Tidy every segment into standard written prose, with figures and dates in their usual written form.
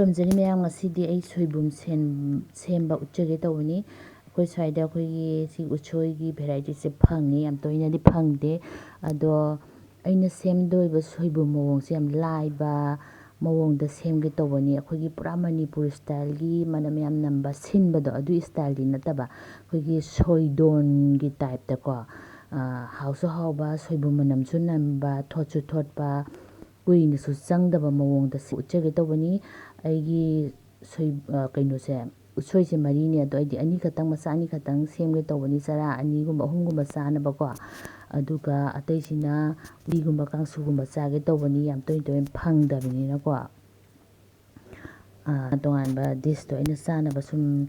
ꯈꯨꯔꯨꯝꯖꯔꯤ ꯃꯌꯥꯝ ꯉꯁꯤꯗꯤ ꯑꯩ ꯁꯣꯏꯕꯨꯝ ꯁꯦꯝꯕ ꯎꯠꯆꯒꯦ ꯇꯧꯕꯅꯤ ꯑꯩꯈꯣꯏ ꯁ꯭ꯋꯥꯏꯗ ꯑꯩꯈꯣꯏꯒꯤ ꯁꯤ ꯎꯁꯣꯏꯒꯤ ꯚꯦꯔꯥꯏꯇꯤꯁꯦ ꯐꯪꯉꯤ ꯌꯥꯝ ꯇꯣꯏꯅꯗꯤ ꯐꯪꯗꯦ ꯑꯗꯣ ꯑꯩꯅ ꯁꯦꯝꯗꯣꯏꯕ ꯁꯣꯏꯕꯨꯝ ꯃꯑꯣꯡꯁꯦ ꯌꯥꯝ ꯂꯥꯏꯕ ꯃꯑꯣꯡꯗ ꯁꯦꯝꯒꯦ ꯇꯧꯕꯅꯤ ꯑꯩꯈꯣꯏꯒꯤ ꯄꯨꯔꯥ ꯃꯅꯤꯄꯨꯔ ꯁ꯭ꯇꯥꯏꯜꯒꯤ ꯃꯅꯝ ꯌꯥꯝ ꯅꯝꯕ ꯁꯤꯟꯕꯗꯣ ꯑꯗꯨꯒꯤ ꯁ꯭ꯇꯥꯏꯜꯗꯤ ꯅꯠꯇꯕ ꯑꯩꯈꯣꯏꯒꯤ ꯁꯣꯏꯗꯣꯟꯒꯤ ꯇꯥꯏꯞꯇꯀꯣ ꯍꯥꯎꯁꯨ ꯍꯥꯎꯕ ꯁꯣꯏꯕꯨꯝ ꯃꯅꯝꯁꯨ ꯅꯝꯕ ꯊꯣꯠꯁꯨ ꯊꯣꯠꯄ ꯀꯨꯏꯅꯁꯨ ꯆꯪꯗꯕ ꯃꯑꯣꯡꯗ ꯎꯠꯆꯒꯦ ꯇꯧꯕꯅꯤ ꯑꯩꯒꯤ ꯀꯩꯅꯣꯁꯦ ꯎꯁꯣꯏꯁꯦ ꯃꯔꯤꯅꯦ ꯑꯗꯣ ꯑꯩꯗꯤ ꯑꯅꯤꯈꯛꯇꯪ ꯃꯆꯥ ꯑꯅꯤꯈꯛꯇꯪ ꯁꯦꯝꯒꯦ ꯇꯧꯕꯅꯤ ꯆꯔꯥ ꯑꯅꯤꯒꯨꯝꯕ ꯑꯍꯨꯝꯒꯨꯝꯕ ꯆꯥꯅꯕꯀꯣ ꯑꯗꯨꯒ ꯑꯇꯩꯁꯤꯅ ꯎꯇꯤꯒꯨꯝꯕ ꯀꯥꯡꯁꯨꯒꯨꯝꯕ ꯆꯥꯒꯦ ꯇꯧꯕꯅꯤ ꯌꯥꯝ ꯇꯣꯏꯅ ꯇꯣꯏꯅ ꯐꯪꯗꯕꯅꯤꯅꯀꯣ ꯇꯣꯉꯥꯟꯕ ꯗꯤꯁꯇꯣ ꯑꯩꯅ ꯆꯥꯅꯕ ꯁꯨꯝ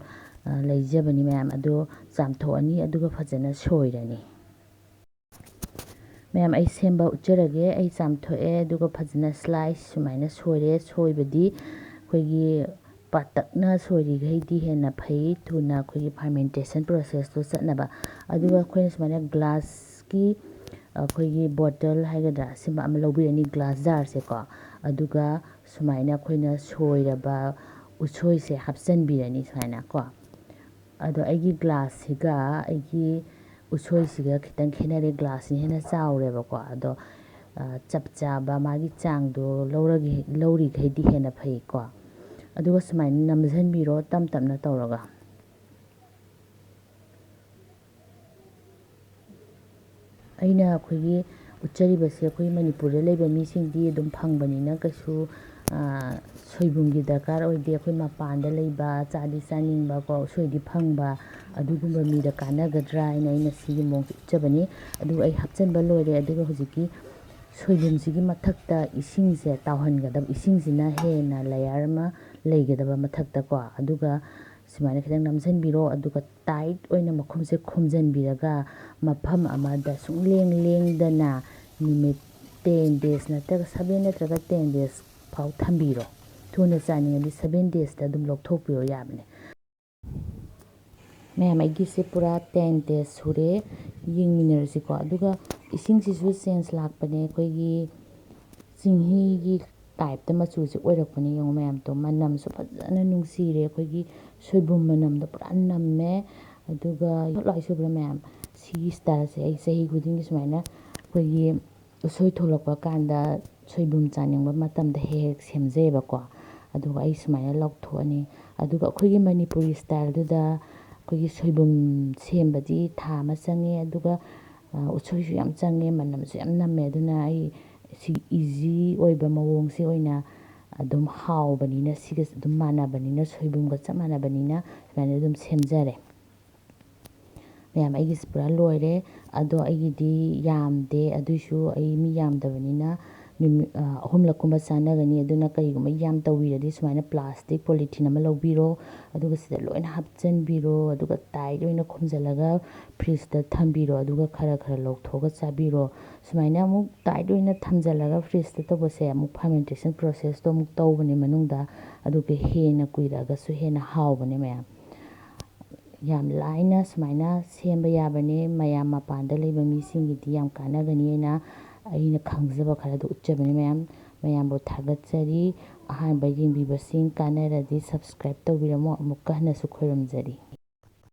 ꯂꯩꯖꯕꯅꯤ ꯃꯌꯥꯝ ꯑꯗꯣ ꯆꯥꯝꯊꯣꯛꯑꯅꯤ ꯑꯗꯨꯒ ꯐꯖꯅ ꯁꯣꯏꯔꯅꯤ ꯃꯌꯥꯝ ꯑꯩ ꯁꯦꯝꯕ ꯎꯠꯆꯔꯒꯦ ꯑꯩ ꯆꯥꯝꯊꯣꯛꯑꯦ ꯑꯗꯨꯒ ꯐꯖꯅ ꯁ꯭ꯂꯥꯏꯁ ꯁꯨꯃꯥꯏꯅ ꯁꯣꯏꯔꯦ ꯁꯣꯏꯕꯗꯤ ꯑꯩꯈꯣꯏꯒꯤ ꯄꯥꯇꯛꯅ ꯁꯣꯏꯔꯤꯈꯩꯗꯤ ꯍꯦꯟꯅ ꯐꯩ ꯊꯨꯅ ꯑꯩꯈꯣꯏꯒꯤ ꯐꯥꯔꯃꯦꯟꯇꯦꯁꯟ ꯄ꯭ꯔꯣꯁꯦꯁꯇꯣ ꯆꯠꯅꯕ ꯑꯗꯨꯒ ꯑꯩꯈꯣꯏꯅ ꯁꯨꯃꯥꯏꯅ ꯒ꯭ꯂꯥꯁꯀꯤ ꯑꯩꯈꯣꯏꯒꯤ ꯕꯣꯇꯜ ꯍꯥꯏꯒꯗ꯭ꯔꯥ ꯁꯤꯃ ꯑꯃ ꯂꯧꯕꯤꯔꯅꯤ ꯒ꯭ꯂꯥꯁ ꯖꯥꯔꯁꯦꯀꯣ ꯑꯗꯨꯒ ꯁꯨꯃꯥꯏꯅ ꯑꯩꯈꯣꯏꯅ ꯁꯣꯏꯔꯕ ꯎꯁꯣꯏꯁꯦ ꯍꯥꯞꯆꯤꯟꯕꯤꯔꯅꯤ ꯁꯨꯃꯥꯏꯅ ꯀꯣ ꯑꯗꯣ ꯑꯩꯒꯤ ꯒ꯭ꯂꯥꯁꯁꯤꯒ ꯑꯩꯒꯤ ꯎꯁꯣꯏꯁꯤꯒ ꯈꯤꯇꯪ ꯈꯦꯠꯅꯔꯦ ꯒ꯭ꯂꯥꯁꯁꯤꯅ ꯍꯦꯟꯅ ꯆꯥꯎꯔꯦꯕꯀꯣ ꯑꯗꯣ ꯆꯞ ꯆꯥꯕ ꯃꯥꯒꯤ ꯆꯥꯡꯗꯣ ꯂꯧꯔꯤꯈꯩꯗꯤ ꯍꯦꯟꯅ ꯐꯩꯀꯣ ꯑꯗꯨꯒ ꯁꯨꯃꯥꯏꯅ ꯅꯝꯁꯤꯟꯕꯤꯔꯣ ꯇꯞ ꯇꯞꯅ ꯇꯧꯔꯒ ꯑꯩꯅ ꯑꯩꯈꯣꯏꯒꯤ ꯎꯠꯆꯔꯤꯕꯁꯦ ꯑꯩꯈꯣꯏ ꯃꯅꯤꯄꯨꯔꯗ ꯂꯩꯕ ꯃꯤꯁꯤꯡꯗꯤ ꯑꯗꯨꯝ ꯐꯪꯕꯅꯤꯅ ꯀꯩꯁꯨ ꯁꯣꯏꯕꯨꯝꯒꯤ ꯗꯔꯀꯥꯔ ꯑꯣꯏꯗꯦ ꯑꯩꯈꯣꯏ ꯃꯄꯥꯟꯗ ꯂꯩꯕ ꯆꯥꯗꯤ ꯆꯥꯅꯤꯡꯕꯀꯣ ꯎꯁꯣꯏꯗꯤ ꯐꯪꯕ ꯑꯗꯨꯒꯨꯝꯕ ꯃꯤꯗ ꯀꯥꯟꯅꯒꯗ꯭ꯔꯥ ꯍꯥꯏꯅ ꯑꯩꯅ ꯁꯤꯒꯤ ꯃꯑꯣꯡꯁꯦ ꯎꯠꯆꯕꯅꯤ ꯑꯗꯨꯒ ꯑꯩ ꯍꯥꯞꯆꯤꯟꯕ ꯂꯣꯏꯔꯦ ꯑꯗꯨꯒ ꯍꯧꯖꯤꯛꯀꯤ ꯁꯣꯏꯕꯨꯝꯁꯤꯒꯤ ꯃꯊꯛꯇ ꯏꯁꯤꯡꯁꯦ ꯇꯥꯎꯍꯟꯒꯗꯕ ꯏꯁꯤꯡꯁꯤꯅ ꯍꯦꯟꯅ ꯂꯦꯌꯔ ꯑꯃ ꯂꯩꯒꯗꯕ ꯃꯊꯛꯇꯀꯣ ꯑꯗꯨꯒ ꯁꯨꯃꯥꯏꯅ ꯈꯤꯇꯪ ꯅꯝꯁꯤꯟꯕꯤꯔꯣ ꯑꯗꯨꯒ ꯇꯥꯏꯠ ꯑꯣꯏꯅ ꯃꯈꯨꯝꯁꯦ ꯈꯨꯝꯖꯤꯟꯕꯤꯔꯒ ꯃꯐꯝ ꯑꯃꯗ ꯁꯨꯡꯂꯦꯡ ꯂꯦꯡꯗꯅ ꯅꯨꯃꯤꯠ 10 ꯗꯦꯖ ꯅꯠꯇ꯭ꯔꯒ 7 ꯅꯠꯇ꯭ꯔꯒ 10 ꯗꯦꯖ ꯐꯥꯎ ꯊꯝꯕꯤꯔꯣ ꯊꯨꯅ ꯆꯥꯅꯤꯡꯉꯗꯤ 7 ꯗꯦꯖꯇ ꯑꯗꯨꯝ ꯂꯧꯊꯣꯛꯄꯤꯔꯣ ꯌꯥꯕꯅꯦ ꯃꯌꯥꯝ ꯑꯩꯒꯤꯁꯦ ꯄꯨꯔꯥ 10 ꯗꯦꯖ ꯁꯨꯔꯦ ꯌꯦꯡꯃꯤꯟꯅꯔꯁꯤꯀꯣ ꯑꯗꯨꯒ ꯏꯁꯤꯡꯁꯤꯁꯨ ꯆꯦꯟꯖ ꯂꯥꯛꯄꯅꯦ ꯑꯩꯈꯣꯏꯒꯤ ꯆꯤꯡꯍꯤꯒꯤ ꯇꯥꯏꯞꯇ ꯃꯆꯨꯁꯦ ꯑꯣꯏꯔꯛꯄꯅꯦ ꯌꯦꯡꯉꯣ ꯃꯌꯥꯝꯗꯣ ꯃꯅꯝꯁꯨ ꯐꯖꯅ ꯅꯨꯡꯁꯤꯔꯦ ꯑꯩꯈꯣꯏꯒꯤ ꯁꯣꯏꯕꯨꯝ ꯃꯅꯝꯗꯣ ꯄꯨꯔꯥ ꯅꯝꯃꯦ ꯑꯗꯨꯒ ꯂꯣꯏ ꯁꯨꯕ꯭ꯔ ꯃꯌꯥꯝ ꯁꯤꯒꯤ ꯁ꯭ꯇꯥꯏꯜꯁꯦ ꯑꯩ ꯆꯍꯤ ꯈꯨꯗꯤꯡꯒꯤ ꯁꯨꯃꯥꯏꯅ ꯑꯩꯈꯣꯏꯒꯤ ꯎꯁꯣꯏ ꯊꯣꯛꯂꯛꯄ ꯀꯥꯟꯗ ꯁꯣꯏꯕꯨꯝ ꯆꯥꯅꯤꯡꯕ ꯃꯇꯝꯗ ꯍꯦꯛ ꯍꯦꯛ ꯁꯦꯝꯖꯩꯑꯕꯀꯣ ꯑꯗꯨꯒ ꯑꯩ ꯁꯨꯃꯥꯏꯅ ꯂꯧꯊꯣꯛꯑꯅꯤ ꯑꯗꯨꯒ ꯑꯩꯈꯣꯏꯒꯤ ꯃꯅꯤꯄꯨꯔꯤ ꯁ꯭ꯇꯥꯏꯜꯗꯨꯗ ꯑꯩꯈꯣꯏꯒꯤ ꯁꯣꯏꯕꯨꯝ ꯁꯦꯝꯕꯗꯤ ꯊꯥ ꯑꯃ ꯆꯪꯉꯦ ꯑꯗꯨꯒ ꯎꯁꯣꯏꯁꯨ ꯌꯥꯝ ꯆꯪꯉꯦ ꯃꯅꯝꯁꯨ ꯌꯥꯝ ꯅꯝꯃꯦ ꯑꯗꯨꯅ ꯑꯩ ꯁꯤ ꯏꯖꯤ ꯑꯣꯏꯕ ꯃꯑꯣꯡꯁꯦ ꯑꯣꯏꯅ ꯑꯗꯨꯝ ꯍꯥꯎꯕꯅꯤꯅ ꯁꯤꯒ ꯑꯗꯨꯝ ꯃꯥꯟꯅꯕꯅꯤꯅ ꯁꯣꯏꯕꯨꯝꯒ ꯆꯞ ꯃꯥꯟꯅꯕꯅꯤꯅ ꯁꯨꯃꯥꯏꯅ ꯑꯗꯨꯝ ꯁꯦꯝꯖꯔꯦ ꯃꯌꯥꯝ ꯑꯩꯒꯤꯁꯤ ꯄꯨꯔꯥ ꯂꯣꯏꯔꯦ ꯑꯗꯣ ꯑꯩꯒꯤꯗꯤ ꯌꯥꯝꯗꯦ ꯑꯗꯨꯏꯁꯨ ꯑꯩ ꯃꯤ ꯌꯥꯝꯗꯕꯅꯤna ꯅꯨꯃꯤꯠ 3ꯂꯛꯀꯨꯝꯕ ꯆꯥꯅꯒꯅꯤ ꯑꯗꯨꯅ ꯀꯔꯤꯒꯨꯝꯕ ꯌꯥꯝ ꯇꯧꯕꯤꯔꯗꯤ ꯁꯨꯃꯥꯏꯅ ꯄ꯭ꯂꯥꯁꯇꯤꯛ ꯄꯣꯂꯤꯊꯤꯟ ꯑꯃ ꯂꯧꯕꯤꯔꯣ ꯑꯗꯨꯒ ꯁꯤꯗ ꯂꯣꯏꯅ ꯍꯥꯞꯆꯤꯟꯕꯤꯔꯣ ꯑꯗꯨꯒ ꯇꯥꯏꯠ ꯑꯣꯏꯅ ꯈꯨꯝꯖꯤꯜꯂꯒ ꯐ꯭ꯔꯤꯖꯇ ꯊꯝꯕꯤꯔꯣ ꯑꯗꯨꯒ ꯈꯔ ꯈꯔ ꯂꯧꯊꯣꯛꯑꯒ ꯆꯥꯕꯤꯔꯣ ꯁꯨꯃꯥꯏꯅ ꯑꯃꯨꯛ ꯇꯥꯏꯠ ꯑꯣꯏꯅ ꯊꯝꯖꯤꯜꯂꯒ ꯐ꯭ꯔꯤꯖꯇ ꯇꯧꯕꯁꯦ ꯑꯃꯨꯛ ꯐꯥꯔꯃꯦꯟꯇꯦꯁꯟ ꯄ꯭ꯔꯣꯁꯦꯁꯇꯣ ꯑꯃꯨꯛ ꯇꯧꯕꯅꯦ ꯃꯅꯨꯡꯗ ꯑꯗꯨꯒ ꯍꯦꯟꯅ ꯀꯨꯏꯔꯛꯑꯒꯁꯨ ꯍꯦꯟꯅ ꯍꯥꯎꯕꯅꯦ ꯃꯌꯥꯝ ꯌꯥꯝ ꯂꯥꯏꯅ ꯁꯨꯃꯥꯏꯅ ꯁꯦꯝꯕ ꯌꯥꯕꯅꯦ ꯃꯌꯥꯝ ꯃꯄꯥꯟꯗ ꯂꯩꯕ ꯃꯤꯁꯤꯡꯒꯤꯗꯤ ꯌꯥꯝ ꯀꯥꯟꯅꯒꯅꯤ ꯑꯩꯅ ꯈꯪꯖꯕ ꯈꯔꯗꯣ ꯎꯠꯆꯕꯅꯦ ꯃꯌꯥꯝꯕꯨ ꯊꯥꯒꯠꯆꯔꯤ ꯑꯍꯥꯟꯕ ꯌꯦꯡꯕꯤꯕꯁꯤꯡ ꯀꯥꯟꯅꯔꯗꯤ ꯁꯕꯁꯀ꯭ꯔꯥꯏꯕ ꯇꯧꯕꯤꯔꯝꯃꯣ ꯑꯃꯨꯛꯀ ꯍꯟꯅꯁꯨ ꯈꯣꯏꯔꯝꯖꯔꯤ